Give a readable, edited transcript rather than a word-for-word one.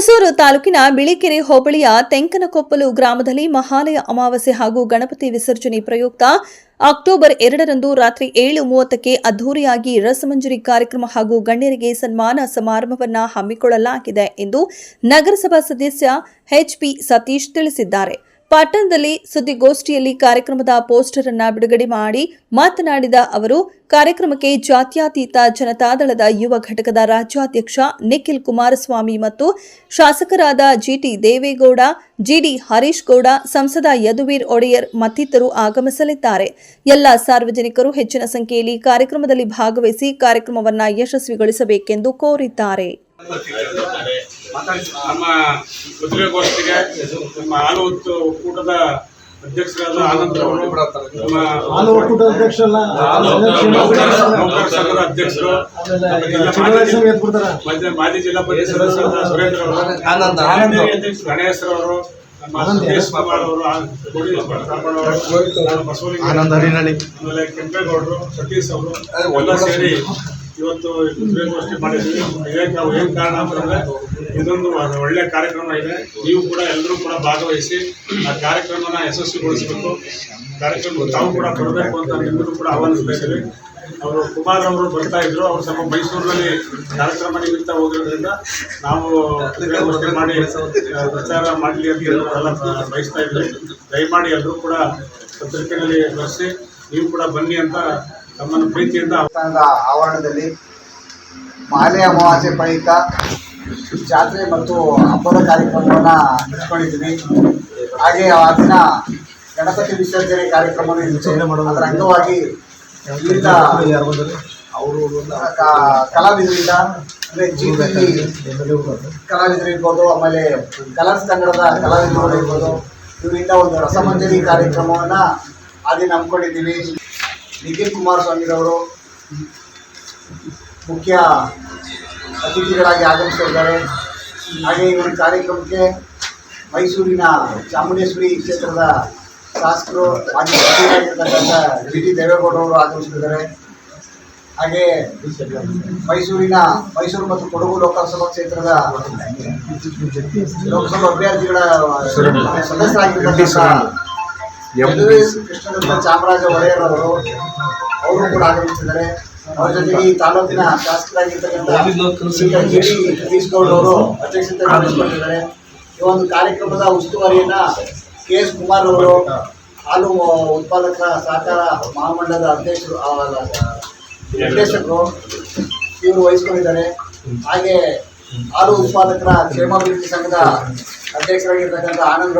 ಹುಣಸೂರು ತಾಲೂಕಿನ ಬಿಳಿಕೆರೆ ಹೋಬಳಿಯ ತೆಂಕನಕೊಪ್ಪಲು ಗ್ರಾಮದಲ್ಲಿ ಮಹಾಲಯ ಅಮಾವಾಸ್ಯೆ ಹಾಗೂ ಗಣಪತಿ ವಿಸರ್ಜನೆ ಪ್ರಯುಕ್ತ ಅಕ್ಟೋಬರ್ 2ರಂದು ರಾತ್ರಿ 7:30ಕ್ಕೆ ಅದ್ದೂರಿಯಾಗಿ ರಸಮಂಜರಿ ಕಾರ್ಯಕ್ರಮ ಹಾಗೂ ಗಣ್ಯರಿಗೆ ಸನ್ಮಾನ ಸಮಾರಂಭವನ್ನು ಹಮ್ಮಿಕೊಳ್ಳಲಾಗಿದೆ ಎಂದು ನಗರಸಭಾ ಸದಸ್ಯ ಎಚ್ಪಿ ಸತೀಶ್ ತಿಳಿಸಿದ್ದಾರೆ. ಪಟ್ಟಣದಲ್ಲಿ ಸುದ್ದಿಗೋಷ್ಠಿಯಲ್ಲಿ ಕಾರ್ಯಕ್ರಮದ ಪೋಸ್ಟರ್ ಅನ್ನು ಬಿಡುಗಡೆ ಮಾಡಿ ಮಾತನಾಡಿದ ಅವರು, ಕಾರ್ಯಕ್ರಮಕ್ಕೆ ಜಾತ್ಯತೀತ ಜನತಾದಳದ ಯುವ ಘಟಕದ ರಾಜ್ಯಾಧ್ಯಕ್ಷ ನಿಖಿಲ್ ಕುಮಾರಸ್ವಾಮಿ ಮತ್ತು ಶಾಸಕರಾದ ಜಿಟಿ ದೇವೇಗೌಡ, ಜಿಡಿ ಹರೀಶ್ ಗೌಡ, ಸಂಸದ ಯದುವೀರ್ ಒಡೆಯರ್ ಮತ್ತಿತರರು ಆಗಮಿಸಲಿದ್ದಾರೆ. ಎಲ್ಲ ಸಾರ್ವಜನಿಕರು ಹೆಚ್ಚಿನ ಸಂಖ್ಯೆಯಲ್ಲಿ ಕಾರ್ಯಕ್ರಮದಲ್ಲಿ ಭಾಗವಹಿಸಿ ಕಾರ್ಯಕ್ರಮವನ್ನು ಯಶಸ್ವಿಗೊಳಿಸಬೇಕೆಂದು ಕೋರಿದ್ದಾರೆ. ನಮ್ಮ ಪತ್ರಿಕಾಗೋಷ್ಠಿಗೆ ನಮ್ಮ ಹಾಲು ಒಕ್ಕೂಟದ ಅಧ್ಯಕ್ಷರಾದ ಆನಂದರವರು, ಸಂಘದ ಅಧ್ಯಕ್ಷರು, ಮಾಜಿ ಜಿಲ್ಲಾ ಪರಿಷತ್ ಸದಸ್ಯರಾದ ಸುರೇಂದ್ರ ಅವರು, ಗಣೇಶ್ರವರು, ನಮ್ಮ ಸುರೇಶ್ ಕುಮಾರ್ ಅವರು, ಆಮೇಲೆ ಕೆಂಪೇಗೌಡರು, ಸತೀಶ್ ಅವರು ಎಲ್ಲ ಸೇರಿ ಇವತ್ತು ಪತ್ರಿಕಾಗೋಷ್ಠಿ ಮಾಡಿದ್ವಿ. ಏನು ಕಾರಣ ಅಂತಂದ್ರೆ ಇದೊಂದು ಒಳ್ಳೆಯ ಕಾರ್ಯಕ್ರಮ ಇದೆ. ನೀವು ಕೂಡ ಎಲ್ಲರೂ ಕೂಡ ಭಾಗವಹಿಸಿ ಆ ಕಾರ್ಯಕ್ರಮನ ಯಶಸ್ವಿಗೊಳಿಸಬೇಕು. ಕಾರ್ಯಕ್ರಮ ತಾವು ಕೂಡ ಬರಬೇಕು ಅಂತ ಎಲ್ಲರೂ ಕೂಡ ಆಹ್ವಾನಿಸ್ತಾ ಇದ್ದೀವಿ. ಅವರು ಕುಮಾರ್ ಅವರು ಬರ್ತಾ ಇದ್ರು, ಅವರು ಸ್ವಲ್ಪ ಮೈಸೂರಿನಲ್ಲಿ ಕಾರ್ಯಕ್ರಮ ನಿಮಿತ್ತ ಹೋಗಿರೋದ್ರಿಂದ ನಾವು ಪತ್ರಿಕಾಗೋಷ್ಠಿ ಮಾಡಿ ಪ್ರಚಾರ ಮಾಡಲಿ ಅಂತ ಎಲ್ಲ ಬಯಸ್ತಾ ಇದ್ವಿ. ದಯಮಾಡಿ ಎಲ್ಲರೂ ಕೂಡ ಪತ್ರಿಕೆಯಲ್ಲಿ ಬರೆಸಿ ನೀವು ಕೂಡ ಬನ್ನಿ ಅಂತ ತಮ್ಮನ್ನು ಪ್ರೀತಿಯಿಂದ ಆವರಣದಲ್ಲಿ ಮಹಾಲಯ ಅಮಾವಾಸ್ಯೆ ಪ್ರಯುಕ್ತ ಜಾತ್ರೆ ಮತ್ತು ಹಬ್ಬದ ಕಾರ್ಯಕ್ರಮವನ್ನು ಇಟ್ಕೊಂಡಿದ್ದೀವಿ. ಹಾಗೆ ಆ ದಿನ ಗಣಪತಿ ವಿಸರ್ಜನೆ ಕಾರ್ಯಕ್ರಮವನ್ನು ಇತ್ತು. ಅದರ ಅಂಗವಾಗಿ ಇಲ್ಲಿಂದ ಕಲಾವಿದರಿಂದ ಅಂದರೆ ಕಲಾವಿದರು ಇರ್ಬೋದು, ಆಮೇಲೆ ಕಲರ್ಸ್ ಕನ್ನಡದ ಕಲಾವಿದರು ಇರ್ಬೋದು, ಇವರಿಂದ ಒಂದು ರಸಮಂಜರಿ ಕಾರ್ಯಕ್ರಮವನ್ನು ಆ ದಿನ ಹಮ್ಮಿಕೊಂಡಿದ್ದೀವಿ. ನಿಖಿಲ್ ಕುಮಾರಸ್ವಾಮಿರವರು ಮುಖ್ಯ ಅತಿಥಿಗಳಾಗಿ ಆಗಮಿಸಿದ್ದಾರೆ. ಹಾಗೆ ಈ ಒಂದು ಕಾರ್ಯಕ್ರಮಕ್ಕೆ ಮೈಸೂರಿನ ಚಾಮುಂಡೇಶ್ವರಿ ಕ್ಷೇತ್ರದ ಶಾಸಕರು ಮಾಜಿ ಸಚಿವರಾಗಿರ್ತಕ್ಕಂಥ ಜಿಟಿ ದೇವೇಗೌಡರವರು ಆಗಮಿಸಿದ್ದಾರೆ. ಹಾಗೆ ಮೈಸೂರು ಮತ್ತು ಕೊಡಗು ಲೋಕಸಭಾ ಕ್ಷೇತ್ರದ ಲೋಕಸಭಾ ಅಭ್ಯರ್ಥಿಗಳ ಸದಸ್ಯರಾಗಿರ್ತಕ್ಕಂಥ ಕೃಷ್ಣದತ್ತ ಚಾಮರಾಜ ಒಡೆಯರ್ ಅವರು ಕೂಡ ಆಗಮಿಸಿದ್ದಾರೆ. ಅವರ ಜೊತೆಗೆ ಈ ತಾಲೂಕಿನ ಶಾಸಕರಾಗಿರ್ತಕ್ಕಂಥ ಜಿಡಿ ಹರೀಶ್ ಗೌಡ ಅವರು ಅಧ್ಯಕ್ಷತೆ ವಹಿಸಿಕೊಂಡಿದ್ದಾರೆ. ಈ ಒಂದು ಕಾರ್ಯಕ್ರಮದ ಉಸ್ತುವಾರಿಯನ್ನ KS ಕುಮಾರ್ ಅವರು, ಹಾಲು ಉತ್ಪಾದಕರ ಸಹಕಾರ ಮಹಾಮಂಡಲದ ನಿರ್ದೇಶಕರು ಇವರು ವಹಿಸಿಕೊಂಡಿದ್ದಾರೆ. ಹಾಗೆ ಹಾಲು ಉತ್ಪಾದಕರ ಕ್ಷೇಮಾಭಿವೃದ್ಧಿ ಸಂಘದ ಅಧ್ಯಕ್ಷರಾಗಿರ್ತಕ್ಕಂಥ ಆನಂದ್